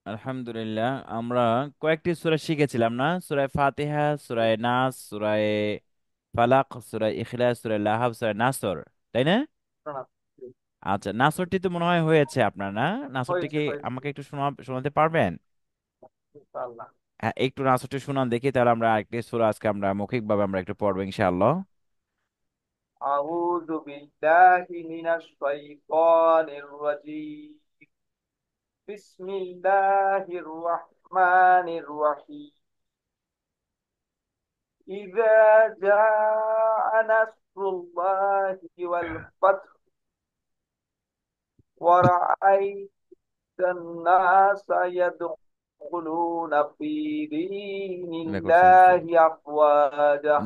আলহামদুলিল্লাহ। আমরা কয়েকটি সূরা শিখেছিলাম না? সূরা ফাতিহা, সূরা নাস, সূরা ফালাক, সূরা ইখলাস, সূরা লাহাব, সূরা নাসর, তাই না? প্রণাম। আচ্ছা, নাসরটি তো মনে হয় হয়েছে আপনার, না? নাসরটি হয়েছে কি হয়েছে। আমাকে একটু শোনাতে পারবেন? ইনশাআল্লাহ। হ্যাঁ, একটু নাসরটি শুনান দেখি, তাহলে আমরা আরেকটি সূরা আজকে আমরা মৌখিকভাবে আমরা একটু পড়বো ইনশাআল্লাহ। আউযু বিল্লাহি মিনাশ শাইতানির রাজীম। বিসমিল্লাহির রহমানির রহিম। ইযা জাআ নাসরুল্লাহি ওয়াল ফাতহ ওয়া রাআইতান নাসা ইয়াদখুলুনা ফি ওয়ালাইকুম আসসালাম। দীনিল্লাহি আফওয়াজা।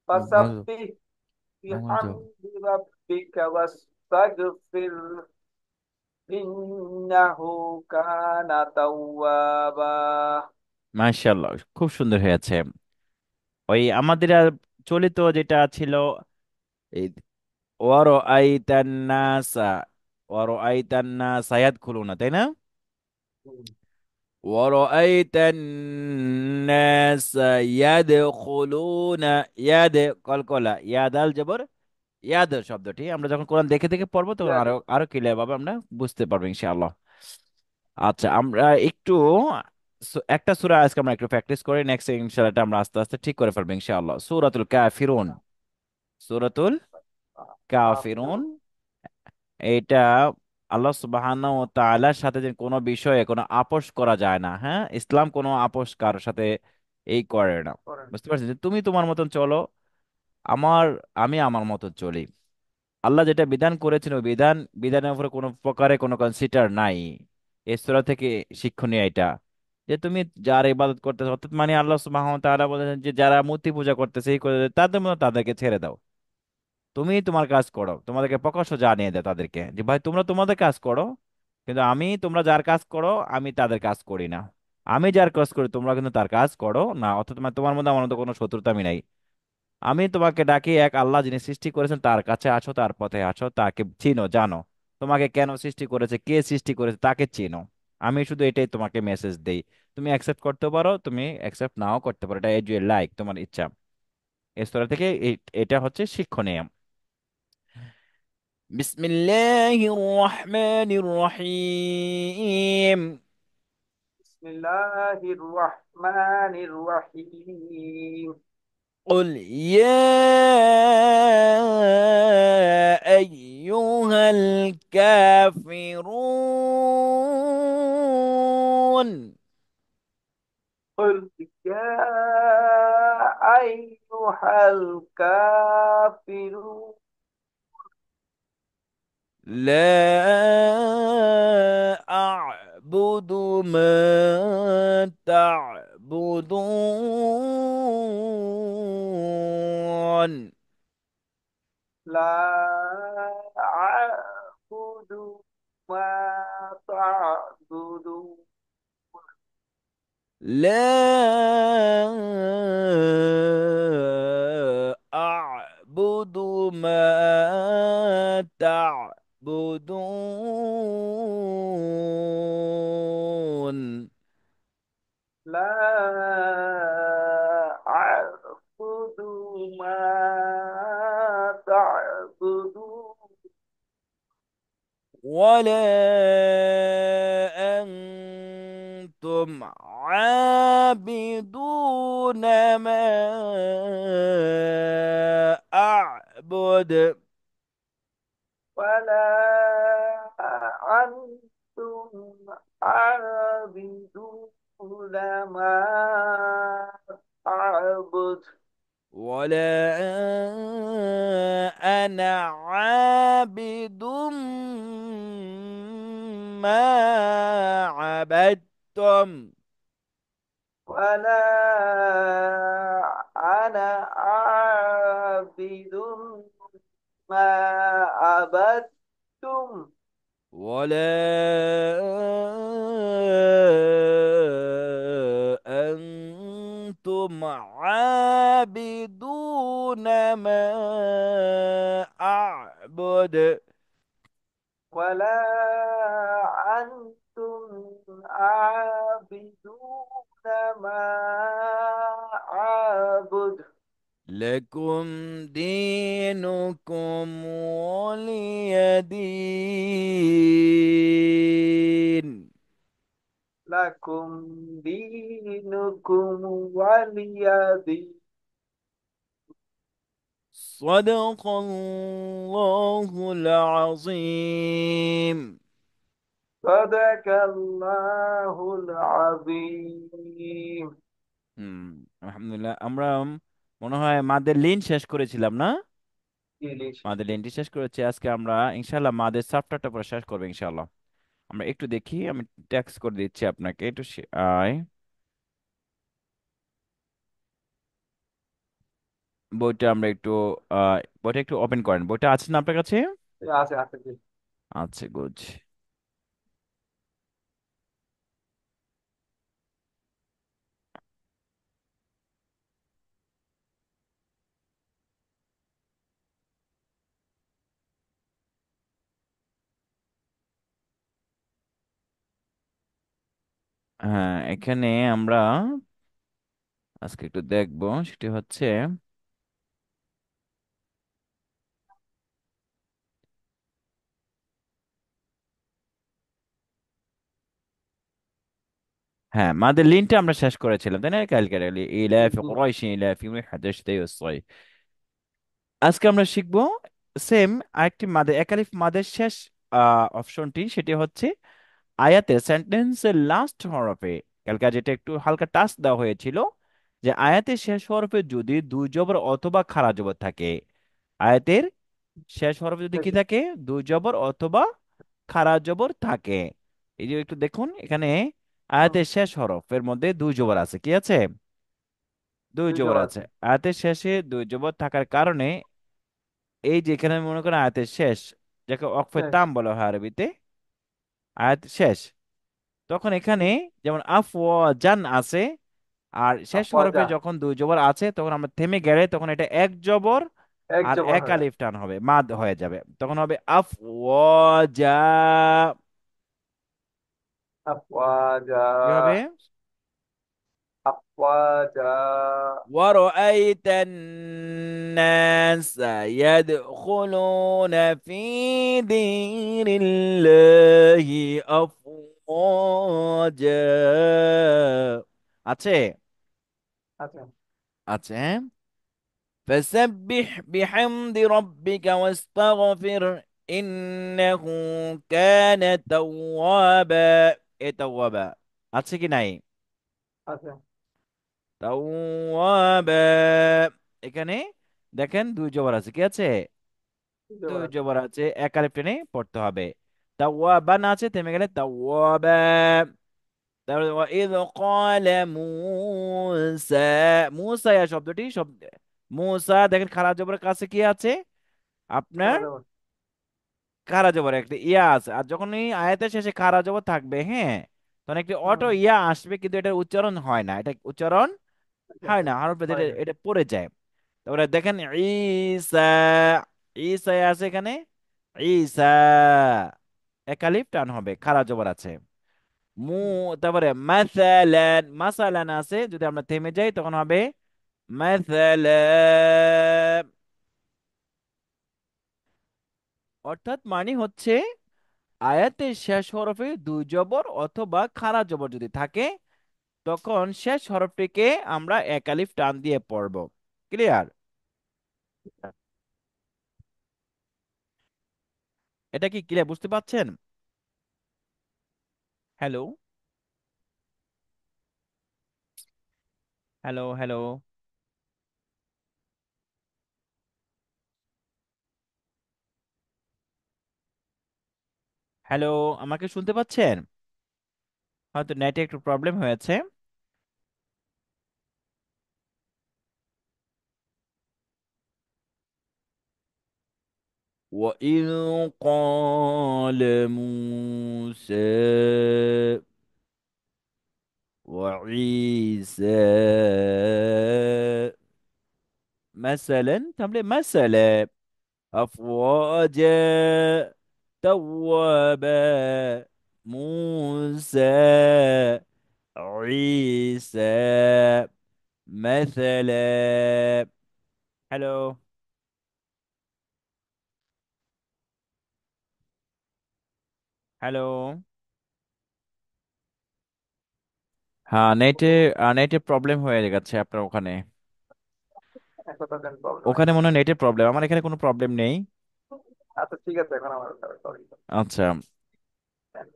ফাসাব্বিহ বিহামদি রাব্বিকা ওয়াস্তাগফির ইন্নাহু কানা তাওয়াবা। মাশাআল্লাহ, খুব সুন্দর হয়েছে। ওই আমাদের চলিত যেটা ছিল, এই ওয়ারো আইতান নাসা, ওয়ারো আইতান নাসা ইয়াদখুলুনা, তাই না? ওয়ারো আইতান নাসা ইয়াদখুলুনা, ইয়াদ কলকলা, ইয়াদাল জবর ইয়াদ শব্দটি আমরা যখন কোরআন দেখে দেখে পড়বো তখন আরো আরো ক্লিয়ার ভাবে আমরা বুঝতে পারবো ইনশাআল্লাহ। আচ্ছা, আমরা একটু একটা সূরা আজকে আমরা একটু প্র্যাকটিস করি, নেক্সট ইনশাআল্লাহ এটা আমরা আস্তে আস্তে ঠিক করে ফেলবো ইনশাআল্লাহ। সূরাতুল কাফিরুন, সূরাতুল কাফিরুন। এটা আল্লাহ সুবহানাহু ওয়া তাআলার সাথে যে কোনো বিষয়ে কোনো আপোষ করা যায় না। হ্যাঁ, ইসলাম কোনো আপোষ কারোর সাথে এই করে না। বুঝতে পারছেন যে তুমি তোমার মতন চলো, আমার আমি আমার মতন চলি। আল্লাহ যেটা বিধান করেছেন ওই বিধানের উপরে কোনো প্রকারে কোনো কনসিডার নাই। এই সূরা থেকে শিক্ষণীয় এটা, যে তুমি যার ইবাদত করতেছো, অর্থাৎ মানে আল্লাহ সুবহানাহু ওয়া তাআলা বলেছেন যে যারা মূর্তি পূজা করতেছে এই করে তাদের মতো তাদেরকে ছেড়ে দাও। তুমি তোমার কাজ করো, তোমাদেরকে প্রকাশ্য জানিয়ে দেয় তাদেরকে যে ভাই তোমরা তোমাদের কাজ করো, কিন্তু তোমরা যার কাজ করো আমি তাদের কাজ করি না। আমি যার কাজ করি তোমরা কিন্তু তার কাজ করো না, অর্থাৎ তোমার তোমার মধ্যে আমার মধ্যে কোনো শত্রুতা আমি নাই। আমি তোমাকে ডাকি এক আল্লাহ যিনি সৃষ্টি করেছেন তার কাছে আসো, তার পথে আসো, তাকে চিনো জানো। তোমাকে কেন সৃষ্টি করেছে, কে সৃষ্টি করেছে তাকে চিনো। আমি শুধু এটাই তোমাকে মেসেজ দেই। তুমি অ্যাকসেপ্ট করতে পারো, তুমি অ্যাকসেপ্ট নাও করতে পারো, এটা এজ ইউ লাইক, তোমার ইচ্ছা। এই স্তর থেকে এটা হচ্ছে শিক্ষণীয়। বিসমিল্লাহির রহমানির রহিম। বিসমিল্লাহির রহমানির রহিম। قل يا أيها الكافرون. قل يا أيها الكافرون. لا أعبد ما تعبدون. لا أعبد ما تعبدون. لا أعبد ما تعبدون. لا أعبد ما تعبدون. ولا أنتم عابدون ما أعبد. ولا أنتم عابدون ما أعبد. ولا أنا عابد ما عبدتم. ولا أنا عابد ما عبدتم. ولا أنتم عابدون ما أعبد. ولا أنتم عابدون ما أعبد. لكم دينكم ولي دين. لكم دينكم ولي دين. صدق الله العظيم. صدق الله العظيم. হুম, আলহামদুলিল্লাহ। আমরা মনে হয় মাদের লিন শেষ করেছিলাম না? ইলিশ। মাদের লিনটি শেষ করেছি। আজকে আমরা ইনশাআল্লাহ মাদের সাফটারটা পরে শেষ করবো ইনশাআল্লাহ। আমরা একটু দেখি, আমি ট্যাক্স করে দিচ্ছি আপনাকে একটু আয় বইটা আমরা একটু বইটা একটু ওপেন করেন। বইটা আছে না আপনার কাছে? আছে আছে জি। আচ্ছা, গুড। হ্যাঁ, এখানে আমরা আজকে একটু দেখবো, সেটি হচ্ছে হ্যাঁ, মাদের লিনটা আমরা শেষ করেছিলাম তাই না কালকে? ইলাফি জি। কুরাইশ ইলাফি হাদাশ তাইয়্যিস। আজকে আমরা শিখবো সেম আরেকটি মাদের, একালিফ মাদের শেষ অপশনটি, সেটি হচ্ছে আয়াতে সেন্টেন্সের লাস্ট হরফে। কালকে যেটা একটু হালকা টাচ দেওয়া হয়েছিল, যে আয়াতের শেষ হরফে যদি দুই জবর অথবা খাড়া জবর থাকে। আয়াতের শেষ হরফে যদি কি থাকে? দুই জবর অথবা খাড়া জবর থাকে। এই যে একটু দেখুন এখানে, হুম, আয়াতের শেষ হরফের মধ্যে দুই জবর আছে, কি আছে? দুই দুই জবর জবার আছে। আছে। আয়াতের শেষে দুই জবর থাকার কারণে এই যে এখানে মনে করেন আয়াতের শেষ, যাকে ওয়াকফে শেষ। তাম বলা হয় আরবিতে, আয়াত শেষ, তখন এখানে হুম, যেমন আফ জান আছে, আর শেষ হরফে আফওয়াজা। যখন দুই জবর আছে তখন আমরা থেমে গেলে তখন এটা এক জবর এক আর জবর এক হয়ে যায়। আলিফ টান হবে, মাদ হয়ে যাবে, তখন হবে আফ ওয়াজা। আফওয়াজা। কি হবে? আফওয়াজা। ورأيت الناس يدخلون في دين الله أفواجا। আছে? আচ্ছা। আছে, হ্যাঁ? فسبح بحمد ربك واستغفر إنه كان توابا। এ তাওয়াবা আছে কি নাই? আচ্ছা। তাওয়াবা, এখানে দেখেন দুই জবর আছে, কি আছে? দুই জবর দুই আছে। জবর আছে, এক আলিফ টেনে পড়তে হবে। তাওয়াবান আছে, থেমে গেলে তাওয়াবা। তারপরে ইদ ক্বালা মূসা, মূসা ইয়া শব্দটি শব্দ, মূসা দেখেন খারা জবরের কাছে কি আছে আপনার? খারাপ জবর। খারা জবর একটা ইয়া আছে, আর যখন এই আয়াতের শেষে খারা জবর থাকবে, হ্যাঁ, তখন একটি অটো হুম। ইয়া আসবে, কিন্তু এটার উচ্চারণ হয় না, এটা উচ্চারণ আচ্ছা, হয় না, হরফ হয় এটা না। এটা পড়ে যায়। তারপরে দেখেন ঈসা, ঈসা আছে এখানে, ঈসা একালিফ টান হবে, খারা জবর আছে। মু, হুম, তারপরে মাসালান, মাসালান আছে, যদি আমরা থেমে যাই তখন হবে মাসালান। অর্থাৎ মানে হচ্ছে আয়াতের শেষ হরফে দুই জবর অথবা খাড়া জবর যদি থাকে, তখন শেষ হরফটিকে আমরা এক আলিফ টান দিয়ে পড়ব। ক্লিয়ার? এটা কি ক্লিয়ার, বুঝতে পাচ্ছেন? হ্যালো, হ্যালো, হ্যালো, হ্যালো, আমাকে শুনতে পাচ্ছেন? হয়তো নেটে একটু প্রবলেম হয়েছে। وإذ قال موسى وعيسى مثلا، تمام، مثلا أفواجا توابا، موسى عيسى مثلا. Hello, hello. হ্যাঁ, নেটে প্রবলেম হয়ে গেছে আপনার ওখানে। এখন তো দেন প্রবলেম ওখানে হয়েছে। মনে হয় নেটের প্রবলেম, আমার এখানে কোনো প্রবলেম নেই। আচ্ছা ঠিক আছে, এখন আমার সরি। আচ্ছা,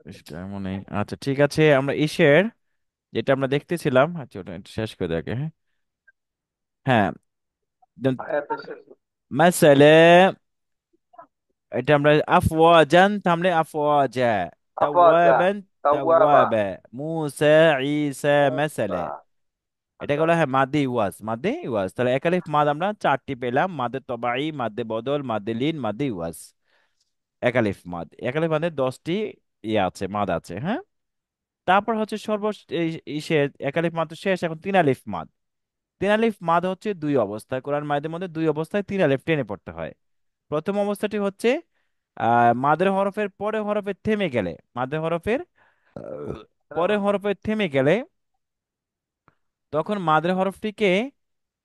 এটা মনে আচ্ছা ঠিক আছে, আমরা ইসের যেটা আমরা দেখতেছিলাম, আচ্ছা ওটা একটু শেষ করে দেখে। হ্যাঁ, হ্যাঁ। এত শেষ। মাসালা, এটা আমরা আফওয়াজান থামলে আফওয়াজা, আফওয়াজা, তাওয়াবান তাওয়াবা, তাওয়াবা, মুসা ঈসা মাসালা। মুসা। এটা আচ্ছা গেলো হ্যাঁ মাদ্দে ওয়াজ, মাদ্দে ওয়াজ। তাহলে একালিফ মাদ আমরা চারটি পেলাম: মাদ্দে তবাই, মাদ্দে বদল, মাদ্দে লিন, মাদ্দে ওয়াজ। একালিফ মাদ, একালিফ মাদের 10টি ইয়ে আছে, মাদ আছে। হ্যাঁ, তারপর হচ্ছে ইসের একালিফ মাদ তো শেষ, এখন তিন আলিফ মাদ। তিন আলিফ মাদ হচ্ছে দুই অবস্থায়, কোরআন মায়েদের মধ্যে দুই অবস্থায় তিন আলিফ টেনে পড়তে হয়। প্রথম অবস্থাটি হচ্ছে মাদের হরফের পরে হরফে থেমে গেলে, মাদের হরফের পরে হরফে থেমে গেলে তখন মাদের হরফটিকে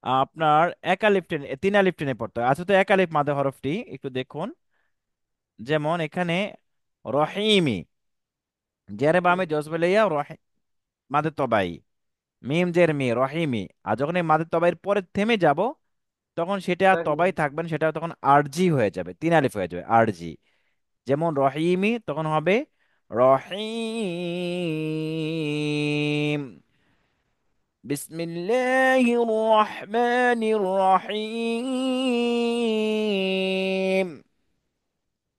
আপনার একালিফ টেনে, তিন আলিফ টেনে পড়তে হয়। আচ্ছা, তো একালিফ মাদের হরফটি একটু দেখুন। যেমন এখানে রহিমি, জেরে বামে জজবেলিয়া রহি, মাদের তবাই, মিম জের মি, রহিমি। আর যখন এই মাদের তবাইয়ের পরে থেমে যাব, তখন সেটা আর তবাই থাকবেন, সেটা তখন আরজি হয়ে যাবে, তিন আলিফ হয়ে যাবে, আরজি। যেমন রহিমি তখন হবে রহিম। বিসমিল্লাহির রহমানির রহিম।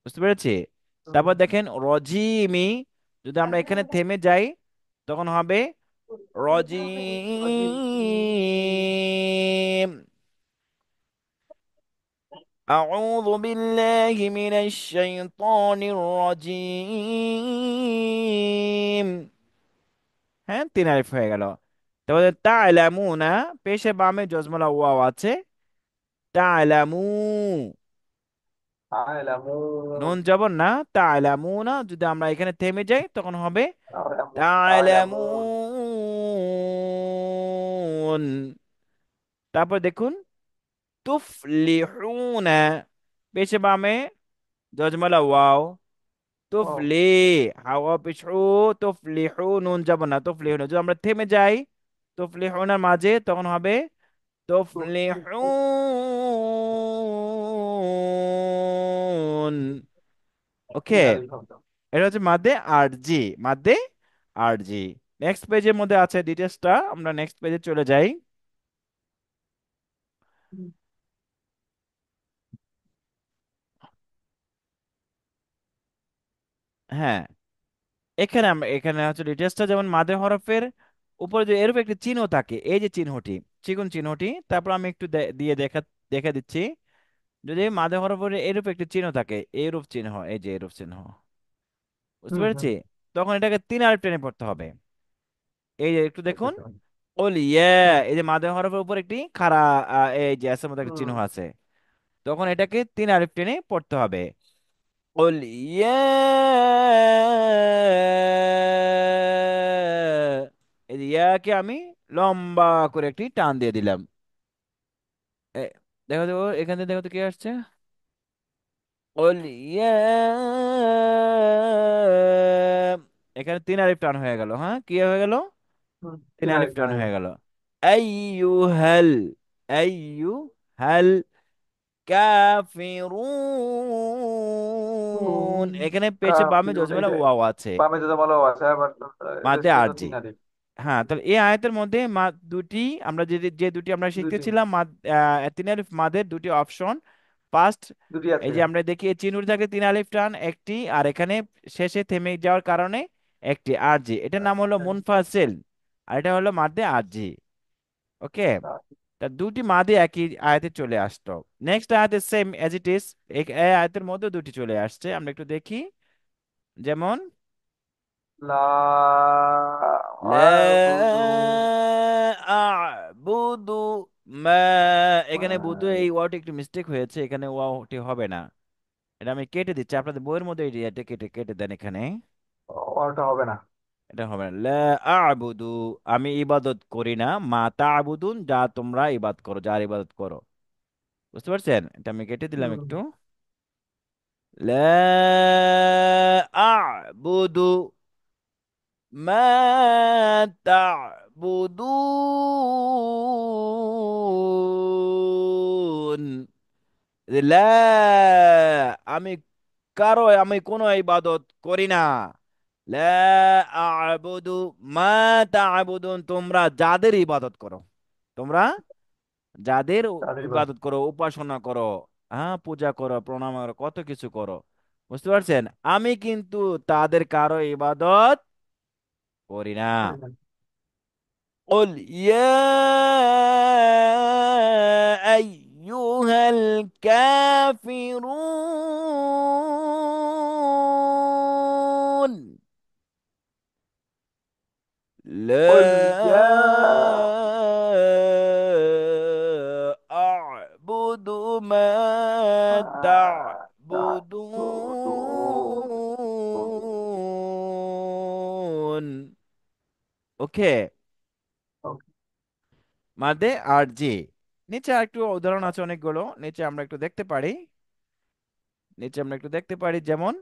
বুঝতে পেরেছি? তারপর দেখেন রজিমি, যদি আমরা এখানে থেমে যাই তখন হবে রজিম। أعوذ بالله من الشيطان الرجيم। হ্যাঁ, তিন আলিফ হয়ে গেল। তারপরে তা'লামুনা, পেশে বামে জজমলা ওয়াও আছে, তা'লামু, আলামুন, নুন জবর না, তা'লামুনা। যদি আমরা এখানে থেমে যাই তখন হবে আলামুন, আলামুন। তা'লামুন। তারপর দেখুন তুফলিহুনা, পেশে বামে জজমলা ওয়াও, ও, তুফলি, হাওয়া পিছু, তুফলিহু, নুন যাব না, তুফলিহু। যদি আমরা থেমে যাই তুফলিহুনার মাঝে তখন হবে তুফলিহুন। ওকে, তিন আলিফ শব্দ। এটা হচ্ছে মাদ্দে আরজি, মাদ্দে আরজি। নেক্সট পেজের মধ্যে আছে ডিটেলসটা, আমরা নেক্সট পেজে চলে যাই। হ্যাঁ, এখানে হচ্ছে ডিটেলসটা, যেমন মাদে হরফের উপরে যে এরূপ একটি চিহ্ন থাকে, এই যে চিহ্নটি, চিকন চিহ্নটি, তারপর আমি একটু দিয়ে দেখে দিচ্ছি। যদি মাদে হরফের এরূপ একটি চিহ্ন থাকে, এইরূপ চিহ্ন, এই যে এরূপ চিহ্ন, বুঝতে হুম পেরেছি? হুম, তখন এটাকে তিন আলিফ টেনে পড়তে হবে। এই যে একটু দেখুন, বুঝতে পারছি। ওল ইয়া, এই যে মাদে হরফের উপর একটি খাড়া এই যে এসের মতো একটা চিহ্ন হুম, আছে, তখন এটাকে তিন আলিফ টেনে পড়তে হবে। قل يا، এই যে ইয়াকে আমি লম্বা করে একটি টান দিয়ে দিলাম। এ, দেখো দেখো এখান থেকে, দেখো তো কি আসছে। قل يا, এখানে তিন আলিফ টান হয়ে গেল। হ্যাঁ, কি হয়ে গেল? হুম, তিন তিন আলিফ আলিফ টান হয়ে হয়ে গেছে। গেল। আইয়ুহাল, আইয়ুহাল কাফিরুন, এখানে পেছে বামে কাফিরুন, এই জজমেলা যে ওয়াও আছে, বামে যে বলা আছে আবার, এটা মাদে সেটা আরজি। তিন আলিফ। হ্যাঁ, তাহলে এই আয়াতের মধ্যে দুটি, আমরা যে দুটি আমরা দুটি, শিখতেছিলাম মাদ, তিন আলিফ মাদের দুটি অপশন। ফার্স্ট, দুটি এই আছে। যে আমরা দেখি এই চিহ্নটি থাকে তিন আলিফ টান একটি, আর এখানে শেষে থেমে যাওয়ার কারণে একটি আরজি, এটার নাম হলো মুনফাসিল, আর এটা হলো মাদে আরজি। ওকে, তা দুটি মাদে একই আয়াতে চলে আসতো। নেক্সট আয়াতে সেম এজ ইট ইজ, এই আয়াতের মধ্যে দুটি চলে আসছে, আমরা একটু দেখি। যেমন লা লা আবুদু আ'বুদু মা, মা, এখানে বুদু এই ওয়াওটি একটু মিস্টেক হয়েছে, এখানে ওয়াওটি হবে না, এটা আমি কেটে দিচ্ছি। আপনাদের বইয়ের মধ্যে এটা কেটে কেটে দেন এখানে। ওটা হবে না। এটা হবে না। লা আ'বুদু, আমি ইবাদত করি না, মা তা'বুদুন, যা তোমরা ইবাদত করো, যার ইবাদত করো। বুঝতে পারছেন? এটা আমি কেটে দিলাম হুম। একটু। লা আ'বুদু মা তা'বুদুন। লা, আমি আমি কোনো ইবাদত করি না। লা আ'বুদু মা তা'বুদুন, তোমরা যাদের ইবাদত করো, তোমরা যাদের তাদের এবার। ইবাদত করো, উপাসনা করো, হ্যাঁ, পূজা করো, প্রণাম করো, কত কিছু করো। বুঝতে পারছেন? আমি কিন্তু তাদের কারো ইবাদত করি না। করি না। قل يا أيها الكافرون قل لا يا أعبد ما تعبدون. تعبدون. ওকে, ওকে। মাদে আর জি। নিচে আর একটু উদাহরণ আছে অনেকগুলো, নিচে আমরা একটু দেখতে পারি। যেমন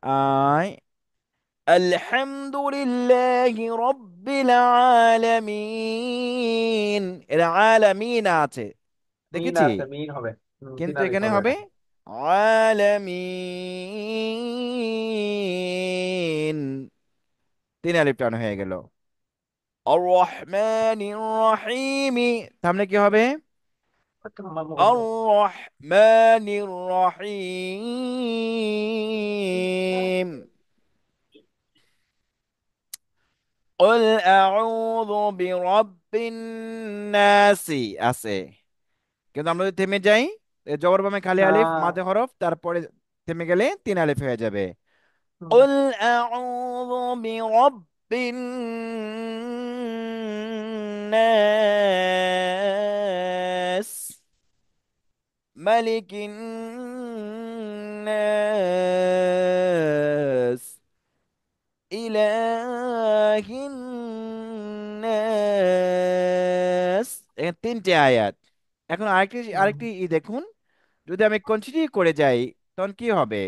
আই আলহামদুলিল্লাহি রাব্বিল আলামিন, এর আলামিন আছে, মিন দেখেছি, আছে, মিন হবে। তিন কিন্তু আলিফ এখানে হবে হবে এটা। আলামিন, তিন আলিফ টান হয়ে গেল। আর রহমানির রহিম, সামনে কি হবে? আচ্ছা, আমার আর মুখস্থ। রহমানির রহিম। قل أعوذ برب الناس আছে, কিন্তু আমরা যদি থেমে যাই, জবর বামে খালি আলিফ, মাঝে না। হরফ, তারপরে থেমে গেলে তিন আলিফ হয়ে যাবে। হুম। قل أعوذ برب الناس، ملك الناس، إله الناس। এখানে তিনটে আয়াত। এখন আরেকটি হুম। আরেকটি দেখুন, যদি আমি কন্টিনিউ করে যাই, তখন কি হবে?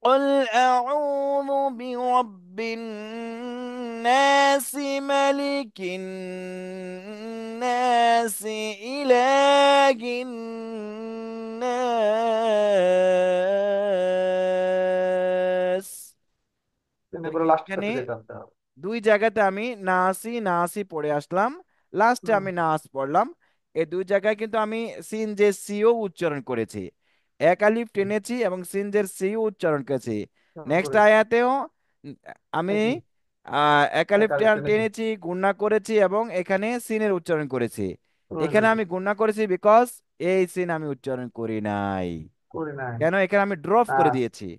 قل أعوذ برب الناس، ملك الناس، إله الناس। কিন্তু তাহলে পুরো লাস্টের এখানে সাথে যেতে হবে হবে। দুই জায়গাতে আমি নাসি নাসি পড়ে আসলাম, লাস্টে হুম। আমি নাস পড়লাম। এই দুই জায়গায় কিন্তু আমি সিন যে সিও উচ্চারণ করেছি, এক আলিফ হুম। টেনেছি এবং সিন যে সিও উচ্চারণ করেছি। কেমন নেক্সট করেছি? আয়াতেও উম, আমি একই। এক আলিফ একালিফ টেনেছি। টেনেছি, গুণনা করেছি এবং এখানে সিনের উচ্চারণ করেছি। পূরণ এখানে করেছি। আমি গুণনা করেছি বিকজ এই সিন আমি উচ্চারণ করি নাই, করি নাই। কেন এখানে আমি ড্রপ না। করে দিয়েছি।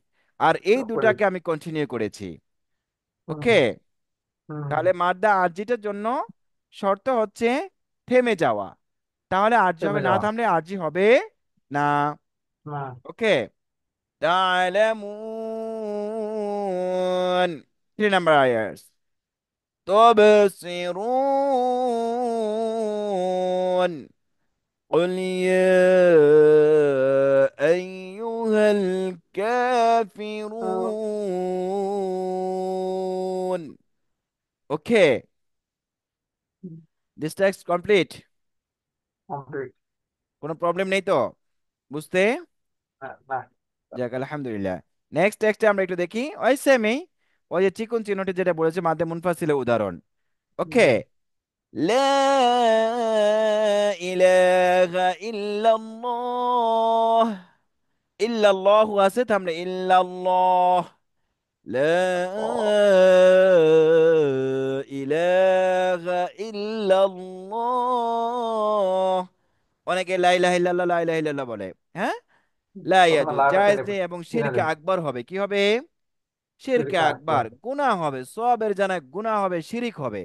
আর এই সব দুটাকে করেছি। আমি কন্টিনিউ করেছি। হুম। ওকে, হুম। হুম। তাহলে মাদ্দা আরজিটার জন্য শর্ত হচ্ছে থেমে যাওয়া। তাহলে আরজি হবে, থেমে না যাওয়া। থামলে আরজি হবে না। না। ওকে, তা'লামুন, 3 নাম্বার আয়াত। তুবসিরুন, قل يا أيها الكافرون. ওকে, দিস টেক্সট কমপ্লিট। কমপ্লিট। কোনো প্রবলেম নেই তো বুঝতে? না, না। যাক আলহামদুলিল্লাহ। নেক্সট টেক্সটে আমরা একটু দেখি, ওই সেমই, ওই যে চিকন চিহ্নটি যেটা বলেছে মাদ্দে মুনফাসিলের উদাহরণ। ওকে, হুম। লা ইলাহা ইল্লাল্লাহ, ইল্লাল্লাহু আছে, থামলে ইল্লাল্লাহ। লা ইলাহা ইল্লাল্লাহ। অনেকে লা ইলাহা ইল্লাল্লাহ, লা ইলাহা ইল্লাল্লাহ বলে, হ্যাঁ, লা প্রথমে ইয়াজুজ, লাটা জায়েজ টেনে নেই, এবং তিন শিরকে আলিফ। আকবার হবে, কি হবে? শিরকে শিরকে আকবার, আকবার। গুনাহ হবে, সওয়াবের জায়গায় গুনাহ হবে, শিরিক হবে।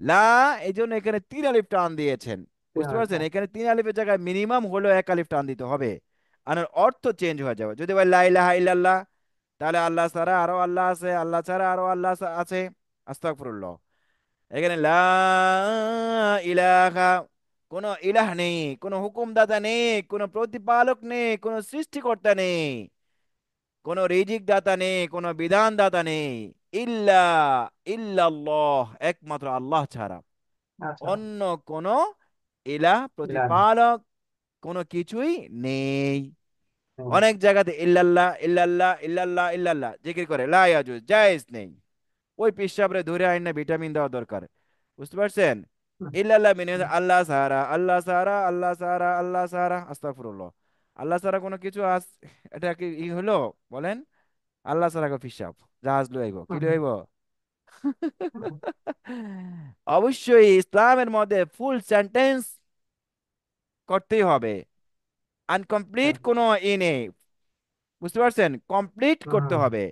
লা, এই জন্য এখানে তিন আলিফ টান দিয়েছেন। তিন বুঝতে পারছেন? আলিফটা। এখানে তিন আলিফের জায়গায় মিনিমাম হলো এক আলিফ টান দিতে হবে, আর এর অর্থ চেঞ্জ হয়ে যাবে। যদি বলে লা ইলাহা ইল্লাল্লাহ, তাহলে আল্লাহ ছাড়া আরো আল্লাহ আছে, আল্লাহ ছাড়া আরো আল্লাহ আছে। আস্তাগফিরুল্লাহ। এখানে লা ইলাহা, কোনো ইলাহ নেই, কোনো হুকুমদাতা নেই, কোনো প্রতিপালক নেই, কোনো সৃষ্টিকর্তা নেই, কোনো রিজিক দাতা নেই, কোনো বিধান দাতা নেই। ইল্লা ইল্লাল্লাহ, একমাত্র আল্লাহ ছাড়া আচ্ছা। অন্য কোনো ইলাহ ইলান। প্রতিপালক কোনো কিছুই নেই। হুম, অনেক জায়গাতে ইল্লাল্লাহ ইল্লাল্লাহ ইল্লাল্লাহ ইল্লাল্লাহ জিকির করে, লা ইয়াজুজ, জায়েজ নেই। ওই পিসাবরে ধরে আইন না ভিটামিন দেওয়া দরকার। বুঝতে পারছেন? হুম, ইল্লাল্লাহ মিনে হুম, আল্লাহ সাহারা, আল্লাহ সাহারা, আল্লাহ সাহারা, আল্লাহ সাহারা। আস্তাগফিরুল্লাহ। আল্লাহ সাহারা কোনো কিছু এটা কি হলো? বলেন। আল্লাহ সাহারা পিসাব জাহাজ লই আইব, কি হুম, লই হুম, আইব? হুম, অবশ্যই ইসলামের মধ্যে ফুল সেন্টেন্স করতেই হবে। আনকমপ্লিট হুম, কোনো নেই। বুঝতে পারছেন? কমপ্লিট করতে হুম, হবে।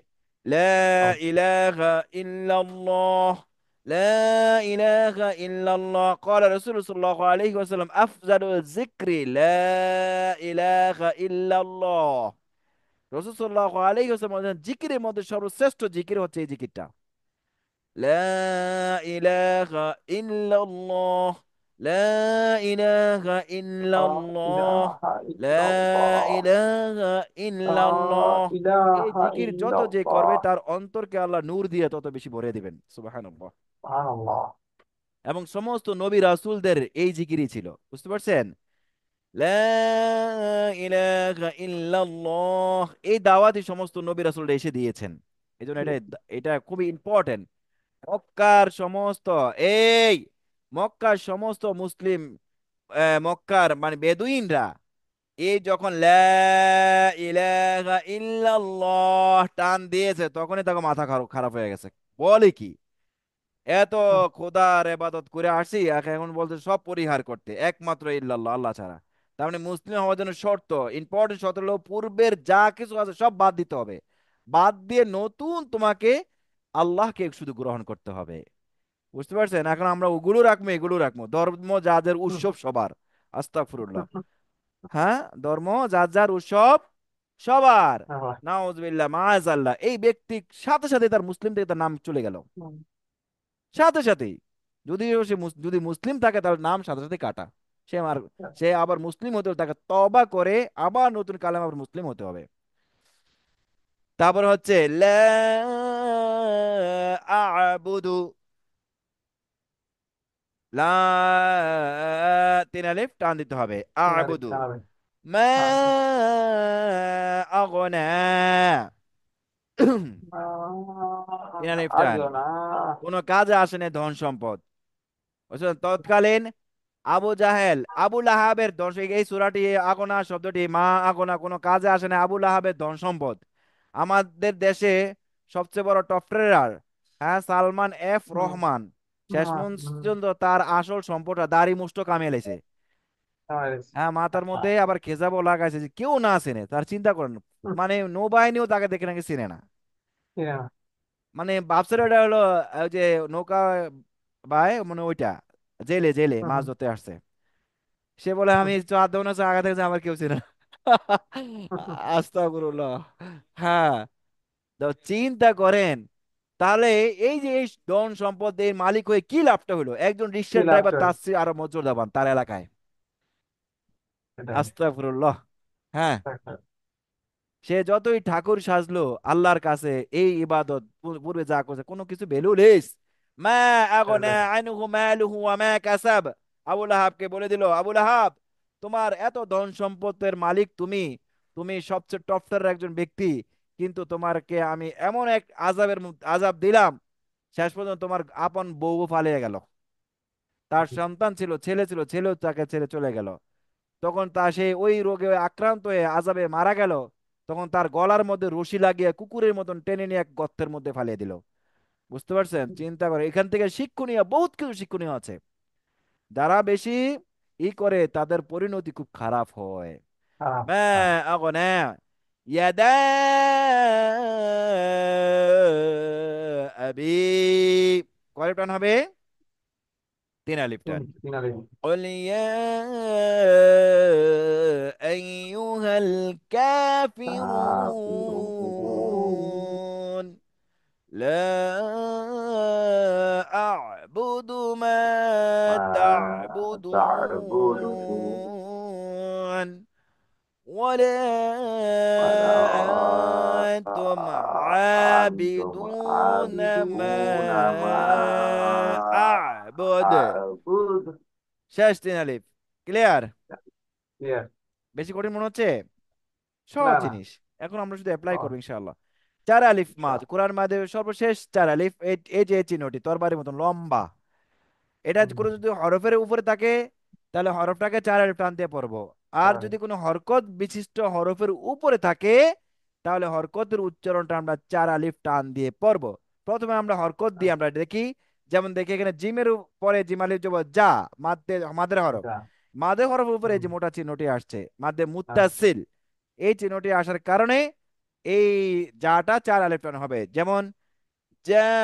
লা অবশ্যই। ইলাহা ইল্লাল্লাহ, লা ইলাহা ইল্লাল্লাহ। قال رسول صلى الله عليه وسلم أفضل الذكر لا إله إلا الله। রাসূল সাল্লাল্লাহু আলাইহি ওয়াসাল্লাম বলেন, জিকিরের মধ্যে সর্বশ্রেষ্ঠ জিকির হচ্ছে এই জিকিরটা, لا إله إلا الله، لا إله إلا لا الله، إله إلا لا الله. إله إلا لا الله। এই إله জিকির إلا যত যে করবে الله. তার অন্তরকে আল্লাহ নূর দিয়ে তত বেশি ভরে দিবেন। সুবহানাল্লাহ। سبحان الله. এবং সমস্ত নবী রাসূলদের এই জিকিরই ছিল। বুঝতে পারছেন? লা ইলাহা ইল্লাল্লাহ, এই দাওয়াতই সমস্ত নবী রাসূলরা এসে দিয়েছেন। এজন্য এটা এটা খুবই ইম্পর্টেন্ট। মক্কার সমস্ত এই মক্কার সমস্ত মুসলিম, মক্কার মানে বেদুইনরা এই যখন লা ইলাহা ইল্লাল্লাহ টান দিয়েছে তখনই তাকে মাথা খারাপ খারাপ হয়ে গেছে। বলে কি, এত খোদার ইবাদত করে আসি এখন বলতে সব পরিহার করতে একমাত্র ইল্লাল্লাহ, আল্লাহ ছাড়া। তার মানে মুসলিম হওয়ার জন্য শর্ত, ইম্পর্টেন্ট শর্ত হলো পূর্বের যা কিছু আছে সব বাদ দিতে হবে। বাদ দিয়ে নতুন তোমাকে আল্লাহকে শুধু গ্রহণ করতে হবে। বুঝতে পারছেন? এখন আমরা ওগুলো রাখবো এগুলো রাখবো, ধর্ম যাদের উৎসব সবার। আস্তাগফিরুল্লাহ। হ্যাঁ, ধর্ম যার যার উৎসব সবার। নাউজুবিল্লাহ মাআযাল্লাহ, এই ব্যক্তি সাথে সাথে তার মুসলিম থেকে তার নাম চলে গেল, সাথে সাথেই। যদিও সে যদি মুসলিম থাকে তার নাম সাথে সাথে কাটা। সে আবার মুসলিম হতে হলে তাকে তওবা করে আবার নতুন কালামে আবার মুসলিম হতে হবে। তারপর হচ্ছে লা আ'বুদু, লা, তিন আলিফ টান দিতে হবে, আ'বুদু মা আগনা। তিন আলিফ টান। أغنى. কোন কাজে আসে না ধন সম্পদ। বুঝছেন? তৎকালীন আবু জাহেল, আবু লাহাবের ধন, এই সূরাটি আগনা শব্দটি মা আগনা কোনো কাজে আসে না আবু লাহাবের ধন সম্পদ। আমাদের দেশে সবচেয়ে বড় টপ ট্রেডার, হ্যাঁ, সালমান এফ রহমান, শেষ পর্যন্ত তার আসল সম্পদটা দাড়ি মুষ্ট কামিয়ে লেছে। হ্যাঁ, মাথার মধ্যে আবার খেজাবও লাগাইছে যে কেউ না চেনে তার, চিন্তা করেন। মানে নৌবাহিনীও তাকে দেখে নাকি চিনে না। মানে ভাবছে ওটা হলো ওই যে নৌকা ভাই, মানে ওইটা জেলে জেলে মাছ ধরতে আসছে। সে বলে আমি চা দেবো না, চা আগা থেকে আমার কেউ চিনে না। আস্তাগফিরুল্লাহ। হ্যাঁ, তো চিন্তা করেন। তাহলে এই যে এই ধন সম্পদ এর মালিক হয়ে কি লাভটা হলো? একজন রিক্সার ড্রাইভার তার চেয়ে আরো মর্যাদা পান তার এলাকায়। আস্তাগফিরুল্লাহ। হ্যাঁ, সে যতই ঠাকুর সাজলো আল্লাহর কাছে এই ইবাদত পূর্বে যা করছে কোনো কিছু ভ্যালু লেস। মা আগনা আনহু মালুহু ওয়া মা কাসাব। আবু লাহাবকে বলে দিল, আবু লাহাব, তোমার এত ধন সম্পদের মালিক তুমি, তুমি সবচেয়ে টপটার একজন ব্যক্তি, কিন্তু তোমারকে আমি এমন এক আজাব দিলাম, শেষ পর্যন্ত তোমার আপন বউ পালিয়ে গেল। তার সন্তান ছিল, ছেলে ছিল, ছেলেও তাকে ছেড়ে চলে গেল। তখন তা সে ওই রোগে আক্রান্ত হয়ে আজাবে মারা গেল। তখন তার গলার মধ্যে রশি লাগিয়ে কুকুরের মতন টেনে নিয়ে এক গর্তের মধ্যে ফালিয়ে দিল। বুঝতে পারছেন? চিন্তা করে, এখান থেকে শিক্ষণীয় বহুত কিছু শিক্ষণীয় আছে। যারা বেশি করে তাদের পরিণতি খুব খারাপ হয়। মা আগনা ইয়াদা আবি, কয় টান হবে? তিন আলিফ টান। قل يا أيها الكافرون لا أعبد ما ما تعبدون تعبدون ولا ولا أنتم أنتم عابدون ما عابدون ما أعبد। أعبد. শেষ তিন আলিফ। ক্লিয়ার? Yes. বেশি কঠিন মনে হচ্ছে? সহজ না না, জিনিস। এখন আমরা শুধু অ্যাপ্লাই করবো সহজ। ইনশাআল্লাহ। চার আলিফ আচ্ছা। মাদ, কোরআন মাদের সর্বশেষ চার আলিফ। এই এই যে চিহ্নটি তরবারির মতন লম্বা, এটা হুম, কোনো যদি হরফের উপরে থাকে তাহলে হরফটাকে চার আলিফ টান দিয়ে পড়বো। আর তাই। যদি কোনো হরকত বিশিষ্ট হরফের উপরে থাকে তাহলে হরকতের উচ্চারণটা আমরা চার আলিফ টান দিয়ে পড়বো। প্রথমে আমরা হরকত দিয়ে আমরা দেখি। যেমন দেখি এখানে জিমের পরে জিম আলিফ জবর যা, মাদ্দে মাদের হরফ। এটা। মাদের হরফের উপরে এই হুম, যে মোটা চিহ্নটি আসছে মাদ্দে আচ্ছা। মুত্তাসিল, এই চিহ্নটি আসার কারণে এই যাটা চার আলিফ টান হবে। যেমন جاء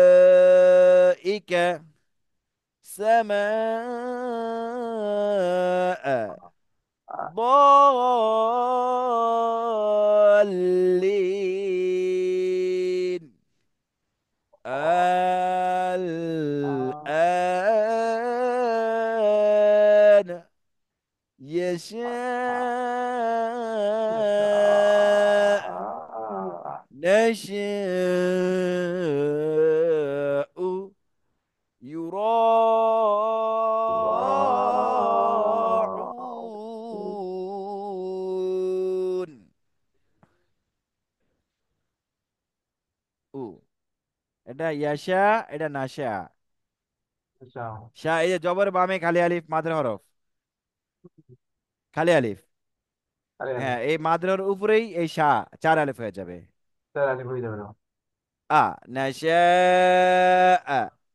أولئك سماء ضالين الآن يشاء نشاء يراعون ও, এটা ইয়াশা, এটা নাশা। আচ্ছা। শাহ এই যে জবর বামে খালি আলিফ মাদের হরফ, খালি আলিফ। আরে আরে, হ্যাঁ, এই মাদের উপরেই এই শাহ চার আলিফ হয়ে যাবে। স্যার আগে হয়ে যাবে না। আ নাশা।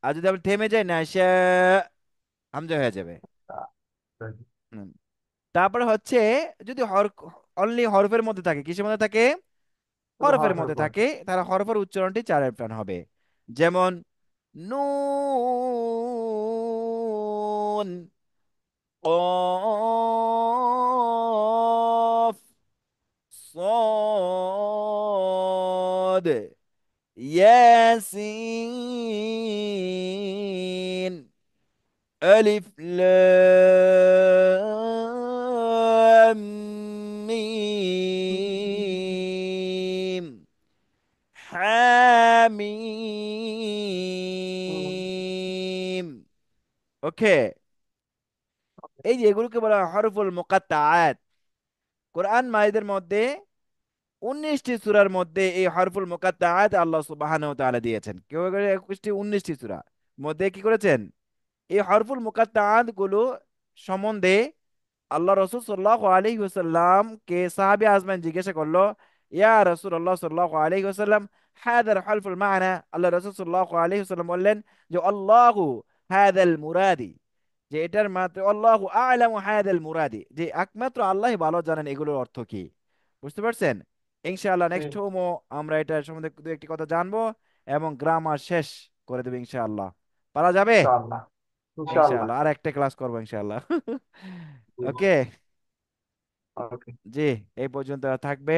আর যদি আমরা থেমে যাই নাশা, হামজা হয়ে যাবে। আচ্ছা, তাই। হুম। তারপরে হচ্ছে যদি অনলি হরফের মধ্যে থাকে, কিসের মধ্যে থাকে? শুধু হরফের হরফের মধ্যে উপর। থাকে, তাহলে হরফের উচ্চারণটি চার আলিফ টান হবে। যেমন নুন, কফ, صاد، ياسين، ألف لام ميم حاميم। ওকে, এই যে এগুলোকে বলা হয় হরফুল মুকাত্তাআত। কোরআন মাজিদের মধ্যে 19টি সূরার মধ্যে এই হরফুল মুকাত্তাআত আল্লাহ সুবহানাহু ওয়া তাআলা দিয়েছেন। কেউ কেউ 21টি, 19টি সূরা মধ্যে কি করেছেন, এই হরফুল মুকাত্তাআত গুলো সম্বন্ধে আল্লাহ রসুল সাল্লাল্লাহু আলাইহি ওয়াসাল্লাম কে সাহাবী আজমান জিজ্ঞাসা করলো, ইয়া রাসূলুল্লাহ সাল্লাল্লাহু আলাইহি ওয়াসাল্লাম, হাদার হরফুল মা'না। আল্লাহ রসুল সাল্লাল্লাহু আলাইহি ওয়াসাল্লাম বললেন যে আল্লাহু হাদাল মুরাদি, যে এটার মাত্র আল্লাহু আ'লামু হাদাল মুরাদি, যে একমাত্র আল্লাহই ভালো জানেন এগুলোর অর্থ কি। বুঝতে পারছেন? ইনশাআল্লাহ নেক্সট হোমো আমরা এটা সম্বন্ধে দু একটি কথা জানবো এবং গ্রামার শেষ করে দেবো ইনশাআল্লাহ। পারা যাবে? ইনশাআল্লাহ। ইনশাআল্লাহ। ইনশাআল্লাহ আর একটা ক্লাস করবো ইনশাআল্লাহ। জি। ওকে। ওকে। জি, এই পর্যন্ত থাকবে।